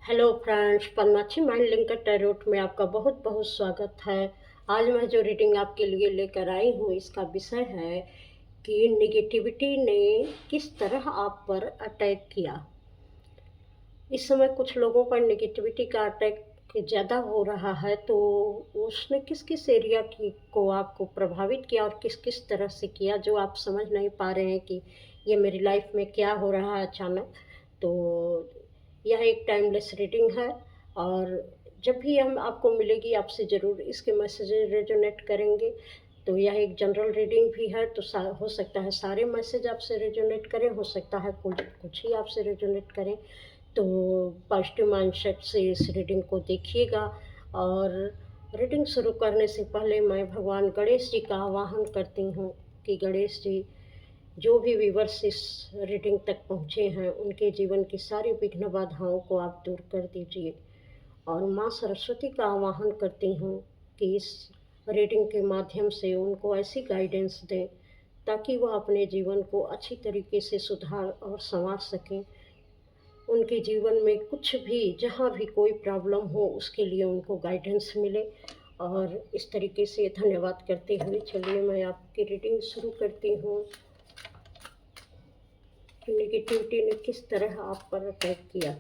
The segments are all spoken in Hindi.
Hello friends, Padmakshi mind linker tarot में आपका बहुत बहुत स्वागत है। आज मैं जो रीडिंग आपके लिए लेकर आई हूँ, इसका विषय है कि निगेटिविटी ने किस तरह आप पर अटैक किया। इस समय कुछ लोगों पर निगेटिविटी का अटैक ज़्यादा हो रहा है, तो उसने किस किस एरिया की को आपको प्रभावित किया और किस किस तरह से किया, जो आप समझ नहीं पा रहे हैं कि ये मेरी लाइफ में क्या हो रहा है अचानक। तो यह एक टाइमलेस रीडिंग है, और जब भी हम आपको मिलेगी आपसे ज़रूर इसके मैसेज रेजोनेट करेंगे। तो यह एक जनरल रीडिंग भी है, तो हो सकता है सारे मैसेज आपसे रेजोनेट करें, हो सकता है कुछ कुछ ही आपसे रेजोनेट करें। तो पॉजिटिव माइंडसेट से इस रीडिंग को देखिएगा। और रीडिंग शुरू करने से पहले मैं भगवान गणेश जी का आवाहन करती हूँ कि गणेश जी, जो भी व्यूवर्स इस रीडिंग तक पहुँचे हैं, उनके जीवन की सारी विघ्न बाधाओं को आप दूर कर दीजिए। और माँ सरस्वती का आवाहन करती हूँ कि इस रीडिंग के माध्यम से उनको ऐसी गाइडेंस दें ताकि वह अपने जीवन को अच्छी तरीके से सुधार और संवार सकें। उनके जीवन में कुछ भी, जहाँ भी कोई प्रॉब्लम हो, उसके लिए उनको गाइडेंस मिले। और इस तरीके से धन्यवाद करते हुए चलिए मैं आपकी रीडिंग शुरू करती हूँ कि निगेटिविटी ने किस तरह आप पर अटैक किया।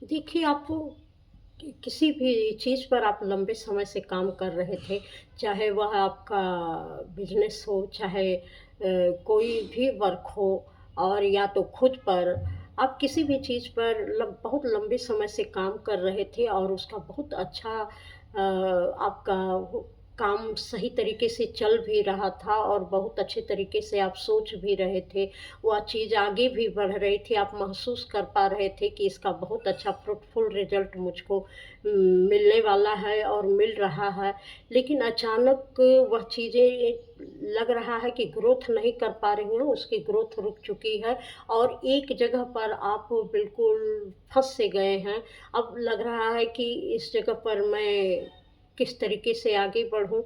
देखिए, आपको किसी भी चीज़ पर आप लंबे समय से काम कर रहे थे, चाहे वह आपका बिजनेस हो, चाहे कोई भी वर्क हो, और या तो खुद पर आप किसी भी चीज़ पर बहुत लंबे समय से काम कर रहे थे, और उसका बहुत अच्छा आपका काम सही तरीके से चल भी रहा था, और बहुत अच्छे तरीके से आप सोच भी रहे थे। वह चीज़ आगे भी बढ़ रही थी, आप महसूस कर पा रहे थे कि इसका बहुत अच्छा फ्रूटफुल रिजल्ट मुझको मिलने वाला है और मिल रहा है। लेकिन अचानक वह चीज़ें लग रहा है कि ग्रोथ नहीं कर पा रही हैं, उसकी ग्रोथ रुक चुकी है, और एक जगह पर आप बिल्कुल फँस से गए हैं। अब लग रहा है कि इस जगह पर मैं किस तरीके से आगे बढ़ूँ।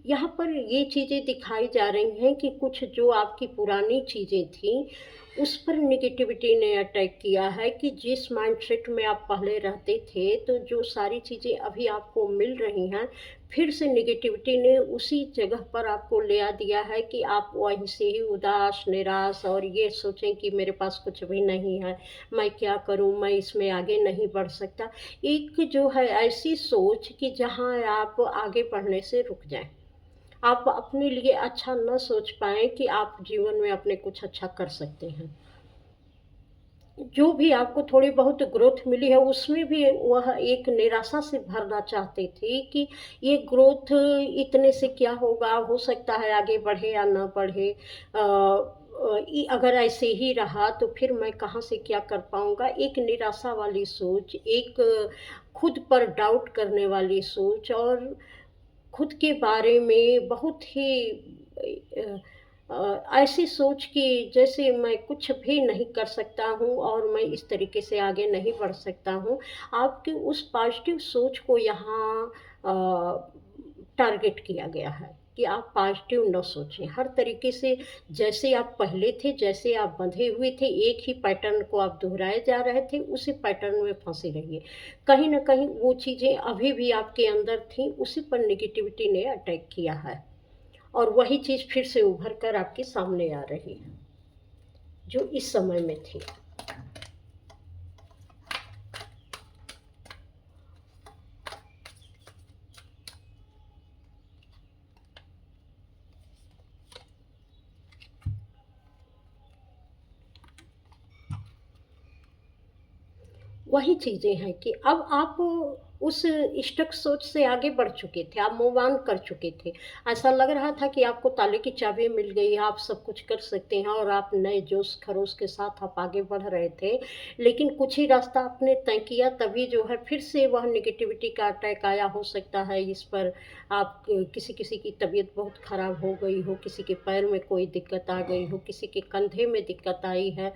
यहाँ पर ये चीज़ें दिखाई जा रही हैं कि कुछ जो आपकी पुरानी चीज़ें थीं, उस पर नेगेटिविटी ने अटैक किया है, कि जिस माइंडसेट में आप पहले रहते थे, तो जो सारी चीज़ें अभी आपको मिल रही हैं, फिर से नेगेटिविटी ने उसी जगह पर आपको ले आ दिया है कि आप वहीं से ही उदास, निराश, और ये सोचें कि मेरे पास कुछ भी नहीं है, मैं क्या करूँ, मैं इसमें आगे नहीं बढ़ सकता। एक जो है ऐसी सोच कि जहाँ आप आगे बढ़ने से रुक जाएँ। आप अपने लिए अच्छा ना सोच पाएँ कि आप जीवन में अपने कुछ अच्छा कर सकते हैं। जो भी आपको थोड़ी बहुत ग्रोथ मिली है, उसमें भी वह एक निराशा से भरना चाहते थे कि ये ग्रोथ इतने से क्या होगा, हो सकता है आगे बढ़े या ना बढ़े। अगर ऐसे ही रहा तो फिर मैं कहाँ से क्या कर पाऊँगा। एक निराशा वाली सोच, एक खुद पर डाउट करने वाली सोच, और खुद के बारे में बहुत ही ऐसी सोच कि जैसे मैं कुछ भी नहीं कर सकता हूँ और मैं इस तरीके से आगे नहीं बढ़ सकता हूँ। आपकी उस पॉज़िटिव सोच को यहाँ टारगेट किया गया है कि आप पॉज़िटिव ना सोचें। हर तरीके से जैसे आप पहले थे, जैसे आप बंधे हुए थे, एक ही पैटर्न को आप दोहराए जा रहे थे, उसी पैटर्न में फँसे रहिए। कहीं न कहीं वो चीज़ें अभी भी आपके अंदर थीं, उसी पर नेगेटिविटी ने अटैक किया है, और वही चीज़ फिर से उभर कर आपके सामने आ रही है, जो इस समय में थी। वही चीज़ें हैं कि अब आप उस स्टक सोच से आगे बढ़ चुके थे, आप मूव ऑन कर चुके थे। ऐसा लग रहा था कि आपको ताले की चाबी मिल गई, आप सब कुछ कर सकते हैं और आप नए जोश-खरोश के साथ आप आगे बढ़ रहे थे। लेकिन कुछ ही रास्ता आपने तय किया तभी जो है फिर से वह नेगेटिविटी का अटैक आया। हो सकता है इस पर आप किसी-किसी की तबीयत बहुत ख़राब हो गई हो, किसी के पैर में कोई दिक्कत आ गई हो, किसी के कंधे में दिक्कत आई है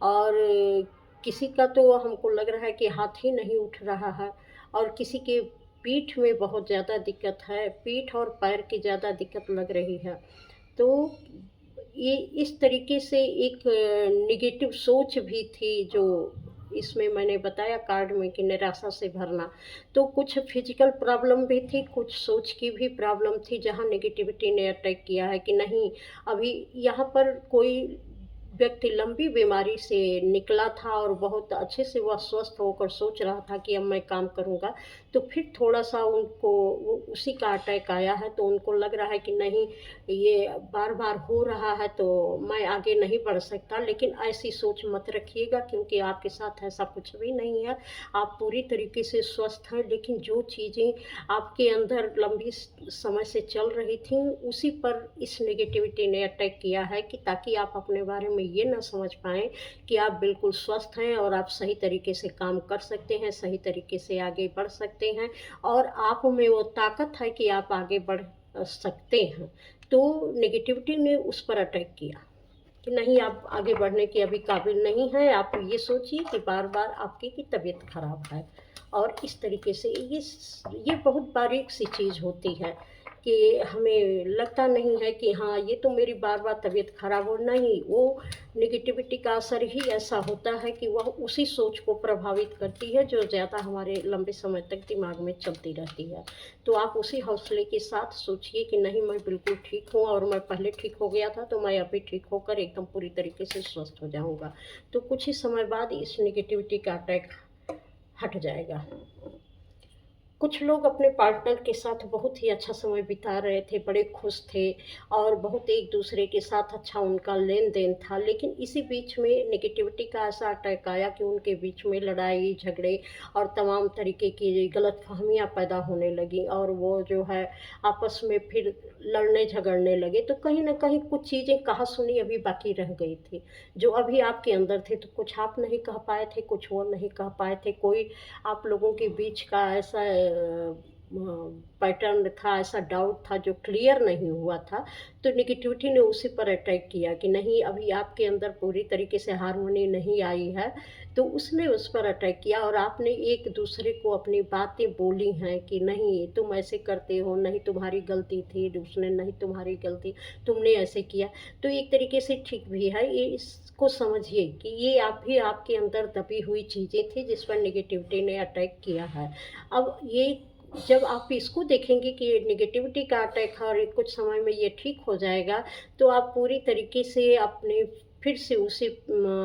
और किसी का तो हमको लग रहा है कि हाथ ही नहीं उठ रहा है और किसी के पीठ में बहुत ज़्यादा दिक्कत है, पीठ और पैर की ज़्यादा दिक्कत लग रही है। तो ये इस तरीके से एक नेगेटिव सोच भी थी जो इसमें मैंने बताया कार्ड में कि निराशा से भरना। तो कुछ फिज़िकल प्रॉब्लम भी थी, कुछ सोच की भी प्रॉब्लम थी जहाँ नेगेटिविटी ने अटैक किया है कि नहीं, अभी यहाँ पर कोई व्यक्ति लंबी बीमारी से निकला था और बहुत अच्छे से वह स्वस्थ होकर सोच रहा था कि अब मैं काम करूँगा। तो फिर थोड़ा-सा उनको वो उसी का अटैक आया है, तो उनको लग रहा है कि नहीं, ये बार-बार हो रहा है तो मैं आगे नहीं बढ़ सकता। लेकिन ऐसी सोच मत रखिएगा क्योंकि आपके साथ ऐसा कुछ भी नहीं है। आप पूरी तरीके से स्वस्थ हैं, लेकिन जो चीज़ें आपके अंदर लंबी समय से चल रही थी, उसी पर इस नेगेटिविटी ने अटैक किया है कि ताकि आप अपने बारे में ये ना समझ पाएँ कि आप बिल्कुल स्वस्थ हैं और आप सही तरीके से काम कर सकते हैं, सही तरीके से आगे बढ़ सकते हैं और आप में वो ताकत है कि आप आगे बढ़ सकते हैं। तो नेगेटिविटी ने उस पर अटैक किया कि नहीं, आप आगे बढ़ने के अभी काबिल नहीं हैं। आप ये सोचिए कि बार-बार आपकी की तबीयत खराब है और इस तरीके से ये बहुत बारीक-सी चीज़ होती है कि हमें लगता नहीं है कि हाँ, ये तो मेरी बार-बार तबीयत खराब हो नहीं, वो नेगेटिविटी का असर ही ऐसा होता है कि वह उसी सोच को प्रभावित करती है जो ज़्यादा हमारे लंबे समय तक दिमाग में चलती रहती है। तो आप उसी हौसले के साथ सोचिए कि नहीं, मैं बिल्कुल ठीक हूँ और मैं पहले ठीक हो गया था तो मैं अभी ठीक होकर एकदम पूरी तरीके से स्वस्थ हो जाऊँगा। तो कुछ ही समय बाद इस नेगेटिविटी का अटैक हट जाएगा। कुछ लोग अपने पार्टनर के साथ बहुत ही अच्छा समय बिता रहे थे, बड़े खुश थे और बहुत एक-दूसरे के साथ अच्छा उनका लेन-देन था। लेकिन इसी बीच में नेगेटिविटी का ऐसा अटैक आया कि उनके बीच में लड़ाई, झगड़े और तमाम तरीके की गलतफ़हमियाँ पैदा होने लगीं और वो जो है आपस में फिर लड़ने-झगड़ने लगे। तो कहीं न कहीं कुछ चीज़ें कहा-सुनी अभी बाकी रह गई थी, जो अभी आपके अंदर थे। तो कुछ आप नहीं कह पाए थे, कुछ वो नहीं कह पाए थे। कोई आप लोगों के बीच का ऐसा पैटर्न था, ऐसा डाउट था जो क्लियर नहीं हुआ था, तो नेगेटिविटी ने उसी पर अटैक किया कि नहीं, अभी आपके अंदर पूरी तरीके से हार्मनी नहीं आई है, तो उसने उस पर अटैक किया और आपने एक-दूसरे को अपनी बातें बोली हैं कि नहीं, तुम ऐसे करते हो, नहीं तुम्हारी गलती थी, उसने नहीं तुम्हारी गलती, तुमने ऐसे किया। तो एक तरीके से ठीक भी है, ये इसको समझिए कि ये आप भी आपके अंदर दबी हुई चीज़ें थी जिस पर नेगेटिविटी ने अटैक किया है। अब ये जब आप इसको देखेंगे कि ये नेगेटिविटी का अटैक है और ये कुछ समय में ये ठीक हो जाएगा, तो आप पूरी तरीके से अपने फिर से उसी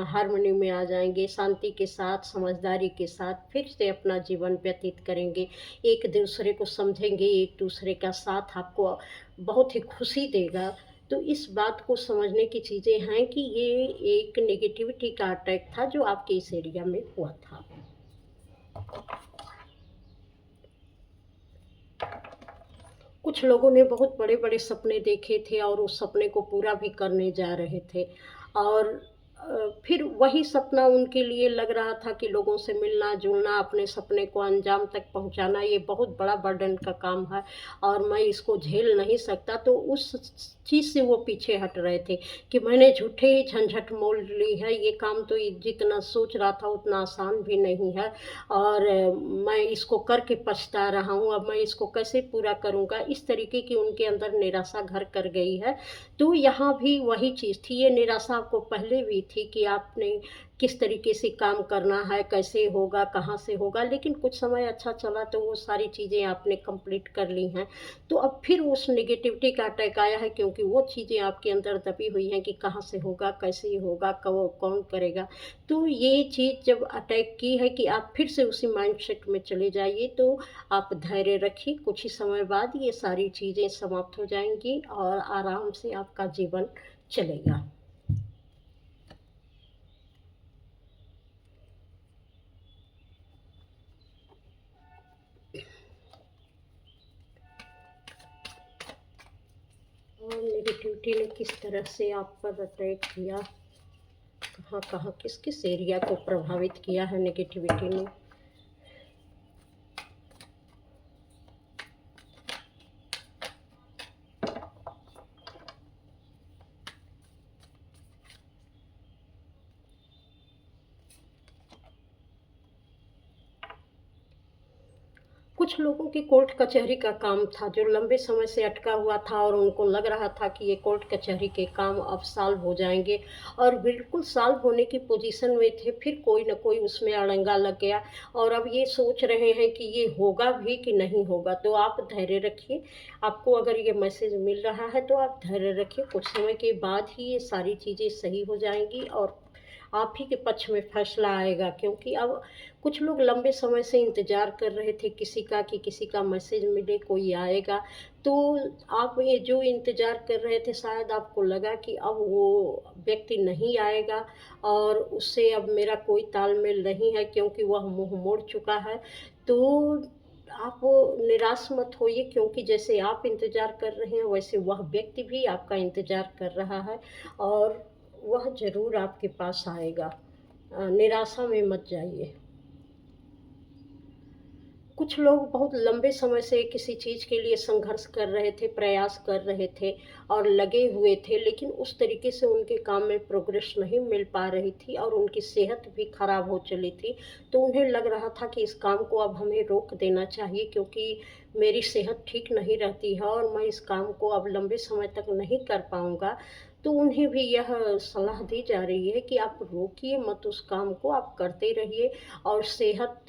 हार्मनी में आ जाएँगे, शांति के साथ, समझदारी के साथ फिर से अपना जीवन व्यतीत करेंगे। एक-दूसरे को समझेंगे, एक-दूसरे का साथ आपको बहुत ही खुशी देगा। तो इस बात को समझने की चीज़ें हैं कि ये एक नेगेटिविटी का अटैक था जो आपके इस एरिया में हुआ था। कुछ लोगों ने बहुत बड़े-बड़े सपने देखे थे और उस सपने को पूरा भी करने जा रहे थे और फिर वही सपना उनके लिए लग रहा था कि लोगों से मिलना-जुलना, अपने सपने को अंजाम तक पहुँचाना, ये बहुत बड़ा बर्डन का काम है और मैं इसको झेल नहीं सकता। तो उस चीज़ से वो पीछे हट रहे थे कि मैंने झूठे ही झंझट मोल ली है, ये काम तो जितना सोच रहा था उतना आसान भी नहीं है और मैं इसको करके पछता रहा हूँ, अब मैं इसको कैसे पूरा करूँगा? इस तरीके की उनके अंदर निराशा घर कर गई है। तो यहाँ भी वही चीज़ थी, ये निराशा आपको पहले भी थी कि आपने किस तरीके से काम करना है, कैसे होगा, कहाँ से होगा, लेकिन कुछ समय अच्छा चला तो वो सारी चीज़ें आपने कंप्लीट कर ली हैं। तो अब फिर उस नेगेटिविटी का अटैक आया है क्योंकि वो चीज़ें आपके अंदर दबी हुई हैं कि कहाँ से होगा, कैसे होगा, कौन करेगा? तो ये चीज़ जब अटैक की है कि आप फिर से उसी माइंडसेट में चले जाइए, तो आप धैर्य रखिए, कुछ ही समय बाद ये सारी चीज़ें समाप्त हो जाएँगी और आराम से आपका जीवन चलेगा। नेगेटिविटी ने किस तरह से आप पर अटैक किया, कहाँ कहाँ किस किस एरिया को प्रभावित किया है नेगेटिविटी ने। कुछ लोगों की कोर्ट कचहरी का काम था जो लंबे समय से अटका हुआ था, और उनको लग रहा था कि ये कोर्ट कचहरी के काम अब सॉल्व हो जाएंगे, और बिल्कुल सॉल्व होने की पोजीशन में थे। फिर कोई ना कोई उसमें अड़ंगा लग गया, और अब ये सोच रहे हैं कि ये होगा भी कि नहीं होगा। तो आप धैर्य रखिए। आपको अगर ये मैसेज मिल रहा है तो आप धैर्य रखिए। कुछ समय के बाद ही ये सारी चीज़ें सही हो जाएंगी और आप ही के पक्ष में फैसला आएगा। क्योंकि अब कुछ लोग लंबे समय से इंतज़ार कर रहे थे किसी का, कि किसी का मैसेज मिले, कोई आएगा। तो आप ये जो इंतज़ार कर रहे थे, शायद आपको लगा कि अब वो व्यक्ति नहीं आएगा और उससे अब मेरा कोई तालमेल नहीं है, क्योंकि वह मुँह मोड़ चुका है। तो आप निराश मत होइए, क्योंकि जैसे आप इंतज़ार कर रहे हैं वैसे वह व्यक्ति भी आपका इंतज़ार कर रहा है, और वह ज़रूर आपके पास आएगा। निराशा में मत जाइए। कुछ लोग बहुत लंबे समय से किसी चीज़ के लिए संघर्ष कर रहे थे, प्रयास कर रहे थे और लगे हुए थे, लेकिन उस तरीके से उनके काम में प्रोग्रेस नहीं मिल पा रही थी, और उनकी सेहत भी खराब हो चली थी। तो उन्हें लग रहा था कि इस काम को अब हमें रोक देना चाहिए, क्योंकि मेरी सेहत ठीक नहीं रहती है और मैं इस काम को अब लंबे समय तक नहीं कर पाऊँगा। तो उन्हें भी यह सलाह दी जा रही है कि आप रोकिए मत उस काम को, आप करते रहिए और सेहत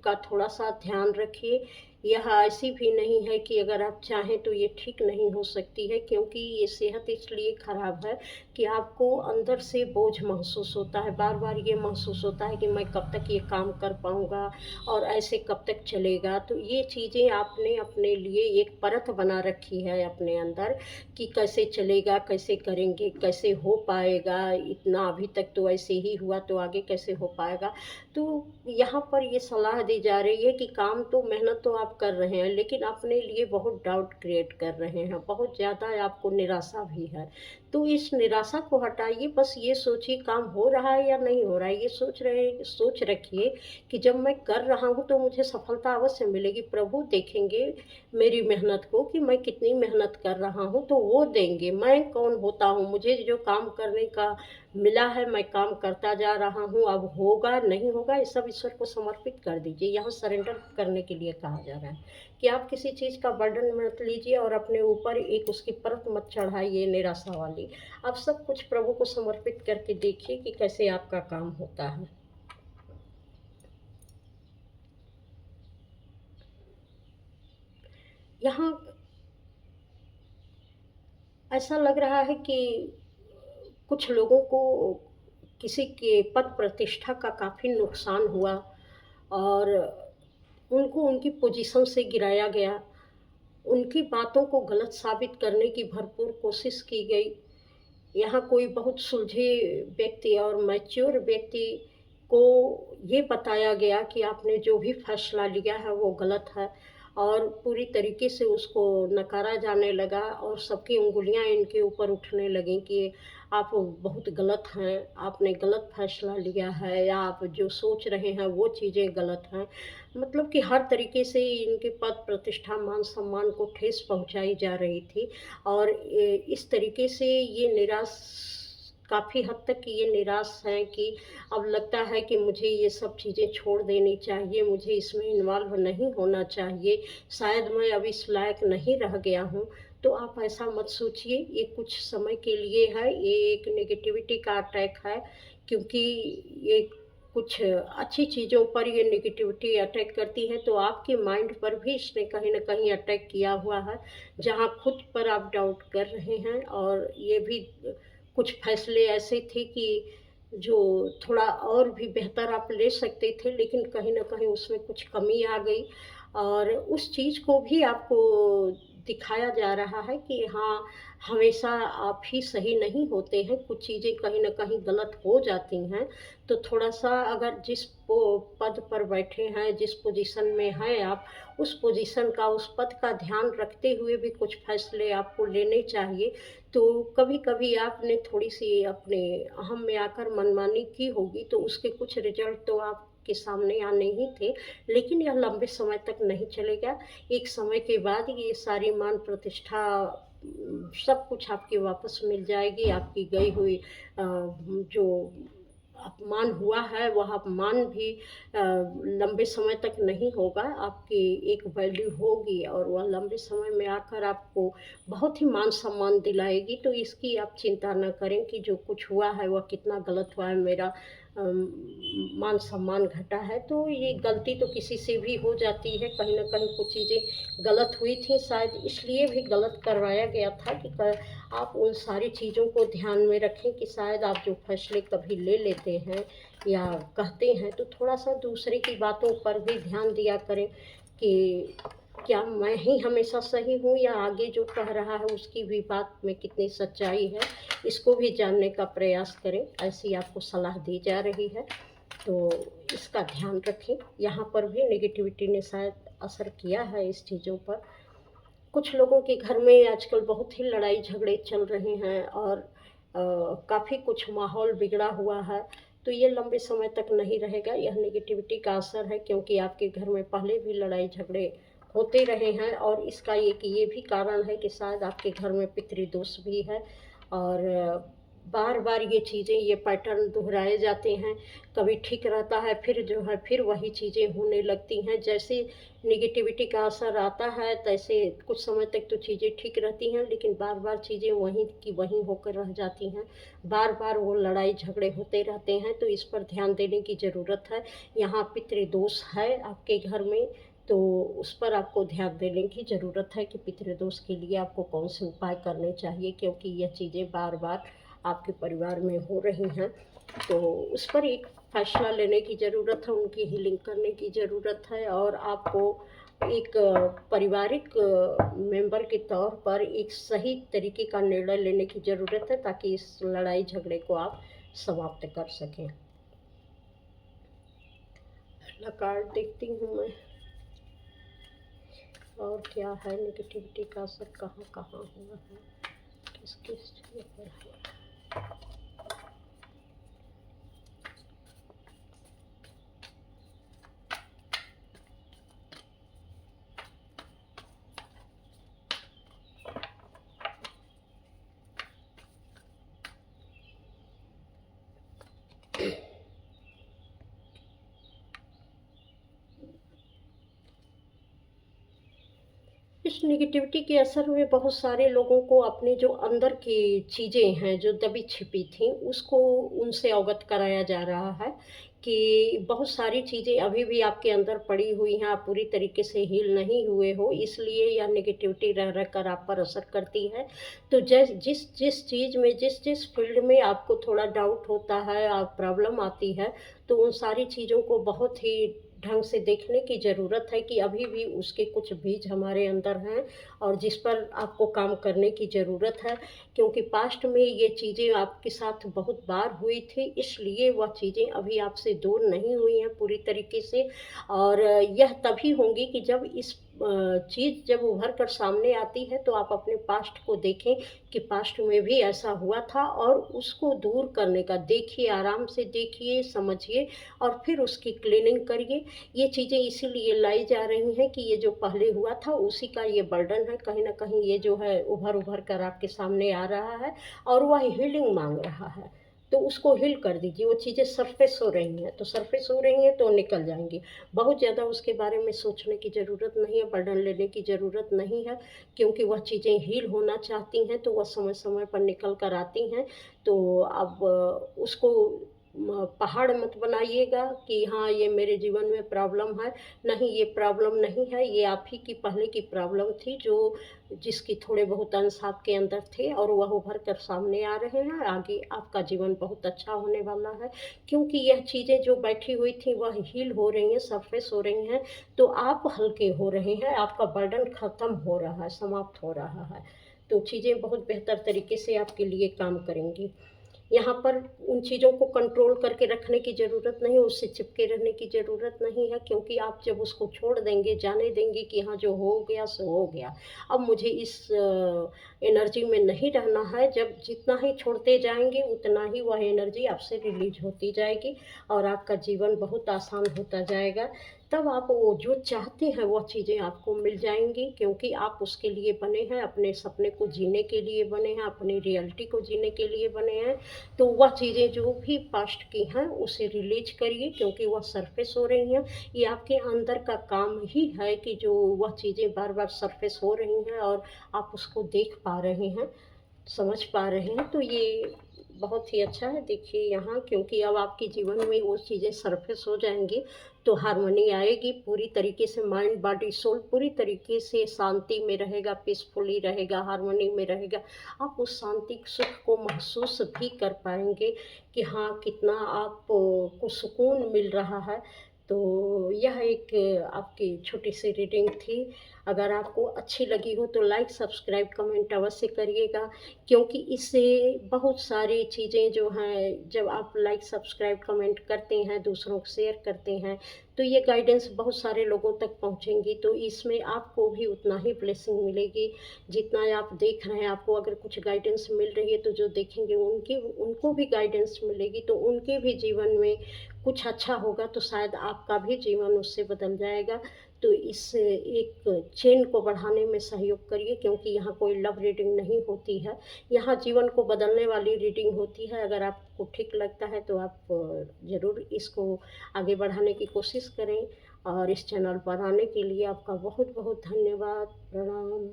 का थोड़ा-सा ध्यान रखिए। यह ऐसी भी नहीं है कि अगर आप चाहें तो ये ठीक नहीं हो सकती है, क्योंकि ये सेहत इसलिए खराब है कि आपको अंदर से बोझ महसूस होता है, बार-बार ये महसूस होता है कि मैं कब तक ये काम कर पाऊँगा और ऐसे कब तक चलेगा। तो ये चीज़ें आपने अपने लिए एक परत बना रखी है अपने अंदर, कि कैसे चलेगा, कैसे करेंगे, कैसे हो पाएगा, इतना अभी तक तो ऐसे ही हुआ तो आगे कैसे हो पाएगा। तो यहाँ पर ये सलाह दी जा रही है कि काम तो मेहनत तो आप कर रहे हैं, लेकिन अपने लिए बहुत डाउट क्रिएट कर रहे हैं, बहुत ज़्यादा आपको निराशा भी है। तो इस निराशा को हटाइए, बस ये सोचिए काम हो रहा है या नहीं हो रहा है, ये सोच रखिए कि जब मैं कर रहा हूँ तो मुझे सफलता अवश्य मिलेगी। प्रभु देखेंगे मेरी मेहनत को कि मैं कितनी मेहनत कर रहा हूँ, तो वो देंगे। मैं कौन होता हूँ, मुझे जो काम करने का मिला है मैं काम करता जा रहा हूँ। अब होगा नहीं होगा ये सब ईश्वर को समर्पित कर दीजिए। यहाँ सरेंडर करने के लिए कहा जा रहा है कि आप किसी चीज़ का बर्डन मत लीजिए और अपने ऊपर एक उसकी परत मत चढ़ाइए निराशा वाली। आप सब कुछ प्रभु को समर्पित करके देखिए कि कैसे आपका काम होता है। यहाँ ऐसा लग रहा है कि कुछ लोगों को किसी के पद प्रतिष्ठा का काफ़ी नुकसान हुआ, और उनको उनकी पोजीशन से गिराया गया। उनकी बातों को गलत साबित करने की भरपूर कोशिश की गई। यहाँ कोई बहुत सुलझे व्यक्ति और मैच्योर व्यक्ति को ये बताया गया कि आपने जो भी फैसला लिया है वो गलत है, और पूरी तरीके से उसको नकारा जाने लगा, और सबकी उँगलियाँ इनके ऊपर उठने लगीं कि आप बहुत गलत हैं, आपने गलत फैसला लिया है, या आप जो सोच रहे हैं वो चीज़ें गलत हैं। मतलब कि हर तरीके से इनके पद प्रतिष्ठा मान सम्मान को ठेस पहुँचाई जा रही थी, और इस तरीके से ये निराश, काफ़ी हद तक ये निराश हैं कि अब लगता है कि मुझे ये सब चीज़ें छोड़ देनी चाहिए, मुझे इसमें इन्वॉल्व नहीं होना चाहिए, शायद मैं अब इस लायक नहीं रह गया हूँ। तो आप ऐसा मत सोचिए, ये कुछ समय के लिए है, ये एक नेगेटिविटी का अटैक है, क्योंकि ये कुछ अच्छी चीज़ों पर ये नेगेटिविटी अटैक करती है, तो आपके माइंड पर भी इसने कहीं न कहीं अटैक किया हुआ है, जहाँ खुद पर आप डाउट कर रहे हैं, और ये भी कुछ फैसले ऐसे थे कि जो थोड़ा और भी बेहतर आप ले सकते थे, लेकिन कहीं न कहीं उसमें कुछ कमी आ गई, और उस चीज़ को भी आपको दिखाया जा रहा है कि हाँ, हमेशा आप ही सही नहीं होते हैं, कुछ चीज़ें कहीं न कहीं गलत हो जाती हैं। तो थोड़ा-सा अगर जिस पद पर बैठे हैं, जिस पोज़ीशन में हैं आप, उस पोज़ीशन का, उस पद का ध्यान रखते हुए भी कुछ फ़ैसले आपको लेने चाहिए। तो कभी-कभी आपने थोड़ी-सी अपने अहम में आकर मनमानी की होगी, तो उसके कुछ रिज़ल्ट तो आपके सामने आने ही थे, लेकिन यह लंबे समय तक नहीं चलेगा। एक समय के बाद ये सारी मान प्रतिष्ठा सब कुछ आपकी वापस मिल जाएगी। आपकी गई हुई जो अपमान हुआ है, वह अपमान भी लंबे समय तक नहीं होगा। आपकी एक वैल्यू होगी और वह लंबे समय में आकर आपको बहुत ही मान-सम्मान दिलाएगी। तो इसकी आप चिंता ना करें कि जो कुछ हुआ है, वह कितना गलत हुआ है, मेरा मान-सम्मान घटा है। तो ये गलती तो किसी से भी हो जाती है, कहीं न कहीं कुछ चीज़ें गलत हुई थी, शायद इसलिए भी गलत करवाया गया था कि आप उन सारी चीज़ों को ध्यान में रखें कि शायद आप जो फैसले कभी ले लेते हैं या कहते हैं, तो थोड़ा-सा दूसरे की बातों पर भी ध्यान दिया करें कि क्या मैं ही हमेशा सही हूँ या आगे जो कह रहा है उसकी भी बात में कितनी सच्चाई है, इसको भी जानने का प्रयास करें। ऐसी आपको सलाह दी जा रही है, तो इसका ध्यान रखें। यहाँ पर भी नेगेटिविटी ने शायद असर किया है इस चीज़ों पर। कुछ लोगों के घर में आजकल बहुत ही लड़ाई झगड़े चल रहे हैं और काफ़ी कुछ माहौल बिगड़ा हुआ है। तो ये लंबे समय तक नहीं रहेगा, यह नेगेटिविटी का असर है, क्योंकि आपके घर में पहले भी लड़ाई झगड़े होते रहे हैं और इसका एक ये भी कारण है कि शायद आपके घर में पितृदोष भी है और बार-बार ये चीज़ें, ये पैटर्न दोहराए जाते हैं। कभी ठीक रहता है, फिर जो है फिर वही चीज़ें होने लगती हैं। जैसे नेगेटिविटी का असर आता है, तैसे कुछ समय तक तो चीज़ें ठीक रहती हैं, लेकिन बार-बार चीज़ें वहीं की वहीं होकर रह जाती हैं। बार-बार वो लड़ाई झगड़े होते रहते हैं, तो इस पर ध्यान देने की ज़रूरत है। यहाँ पितृदोष है आपके घर में, तो उस पर आपको ध्यान देने की ज़रूरत है कि पितृदोष के लिए आपको कौन से उपाय करने चाहिए, क्योंकि यह चीज़ें बार-बार आपके परिवार में हो रही हैं। तो उस पर एक फ़ैसला लेने की ज़रूरत है, उनकी हीलिंग करने की ज़रूरत है और आपको एक पारिवारिक मेंबर के तौर पर एक सही तरीके का निर्णय लेने की ज़रूरत है, ताकि इस लड़ाई झगड़े को आप समाप्त कर सकें। अगला कार्ड देखती हूँ मैं, और क्या है नेगेटिविटी का असर कहाँ-कहाँ हुआ है, किस-किस जगह पर है। इस नेगेटिविटी के असर में बहुत सारे लोगों को अपने जो अंदर की चीज़ें हैं, जो दबी छिपी थीं, उसको उनसे अवगत कराया जा रहा है कि बहुत सारी चीज़ें अभी भी आपके अंदर पड़ी हुई हैं, आप पूरी तरीके से हील नहीं हुए हो, इसलिए यह नेगेटिविटी रह रह कर आप पर असर करती है। तो जिस जिस चीज़ में, जिस जिस फील्ड में आपको थोड़ा डाउट होता है, आप प्रॉब्लम आती है, तो उन सारी चीज़ों को बहुत ही ढंग से देखने की ज़रूरत है कि अभी भी उसके कुछ बीज हमारे अंदर हैं और जिस पर आपको काम करने की ज़रूरत है, क्योंकि पास्ट में ये चीज़ें आपके साथ बहुत बार हुई थी, इसलिए वह चीज़ें अभी आपसे दूर नहीं हुई हैं पूरी तरीके से। और यह तभी होंगी कि जब इस चीज़ जब उभर कर सामने आती है, तो आप अपने पास्ट को देखें कि पास्ट में भी ऐसा हुआ था और उसको दूर करने का देखिए, आराम से देखिए, समझिए और फिर उसकी क्लीनिंग करिए। ये चीज़ें इसीलिए लाई जा रही हैं कि ये जो पहले हुआ था उसी का ये बर्डन है, कहीं न कहीं ये जो है उभर-उभर कर आपके सामने आ रहा है और वह हीलिंग माँग रहा है। तो उसको हील कर दीजिए, वो चीज़ें सरफ़ेस हो रही हैं, तो सरफ़ेस हो रही हैं तो निकल जाएँगी। बहुत ज़्यादा उसके बारे में सोचने की ज़रूरत नहीं है, बर्डन लेने की ज़रूरत नहीं है, क्योंकि वह चीज़ें हील होना चाहती हैं, तो वह समय-समय पर निकल कर आती हैं। तो अब उसको पहाड़ मत बनाइएगा कि हाँ, ये मेरे जीवन में प्रॉब्लम है। नहीं, ये प्रॉब्लम नहीं है, ये आप ही की पहले की प्रॉब्लम थी, जो जिसकी थोड़े बहुत अंश आपके अंदर थे और वह उभर कर सामने आ रहे हैं। आगे आपका जीवन बहुत अच्छा होने वाला है, क्योंकि यह चीज़ें जो बैठी हुई थी वह हील हो रही हैं, सरफ़ेस हो रही हैं, तो आप हल्के हो रहे हैं, आपका बर्डन ख़त्म हो रहा है, समाप्त हो रहा है। तो चीज़ें बहुत बेहतर तरीके से आपके लिए काम करेंगी। यहाँ पर उन चीज़ों को कंट्रोल करके रखने की ज़रूरत नहीं है, उससे चिपके रहने की ज़रूरत नहीं है, क्योंकि आप जब उसको छोड़ देंगे, जाने देंगे कि हाँ, जो हो गया सो हो गया। अब मुझे इस एनर्जी में नहीं रहना है, जब जितना ही छोड़ते जाएँगे उतना ही वह एनर्जी आपसे रिलीज़ होती जाएगी और आपका जीवन बहुत आसान होता जाएगा। तब आप वो जो चाहते हैं वह चीज़ें आपको मिल जाएँगी, क्योंकि आप उसके लिए बने हैं, अपने सपने को जीने के लिए बने हैं, अपनी रियलिटी को जीने के लिए बने हैं। तो वह चीज़ें जो भी पास्ट की हैं उसे रिलीज़ करिए, क्योंकि वह सरफ़ेस हो रही हैं। ये आपके अंदर का काम ही है कि जो वह चीज़ें बार-बार सरफ़ेस हो रही हैं और आप उसको देख पा रहे हैं, समझ पा रहे हैं, तो ये बहुत ही अच्छा है। देखिए यहाँ, क्योंकि अब आपके जीवन में वो चीज़ें सरफ़ेस हो जाएँगी, तो हार्मनी आएगी पूरी तरीके से, माइंड, बॉडी, सोल पूरी तरीके से शांति में रहेगा, पीसफुली रहेगा, हार्मनी में रहेगा। आप उस शांति सुख को महसूस भी कर पाएँगे कि हाँ, कितना को सुकून मिल रहा है। तो यह एक आपकी छोटी-सी रीडिंग थी। अगर आपको अच्छी लगी हो तो लाइक, सब्सक्राइब, कमेंट अवश्य करिएगा, क्योंकि इससे बहुत सारी चीज़ें जो हैं, जब आप लाइक, सब्सक्राइब, कमेंट करते हैं, दूसरों को शेयर करते हैं, तो ये गाइडेंस बहुत सारे लोगों तक पहुँचेंगी, तो इसमें आपको भी उतना ही ब्लेसिंग मिलेगी, जितना आप देख रहे हैं। आपको अगर कुछ गाइडेंस मिल रही है, तो जो देखेंगे उनको भी गाइडेंस मिलेगी, तो उनके भी जीवन में कुछ अच्छा होगा, तो शायद आपका भी जीवन उससे बदल जाएगा। तो इस एक चेन को बढ़ाने में सहयोग करिए, क्योंकि यहाँ कोई लव रीडिंग नहीं होती है, यहाँ जीवन को बदलने वाली रीडिंग होती है। अगर आपको ठीक लगता है तो आप ज़रूर इसको आगे बढ़ाने की कोशिश करें, और इस चैनल पर आने के लिए आपका बहुत बहुत धन्यवाद। प्रणाम।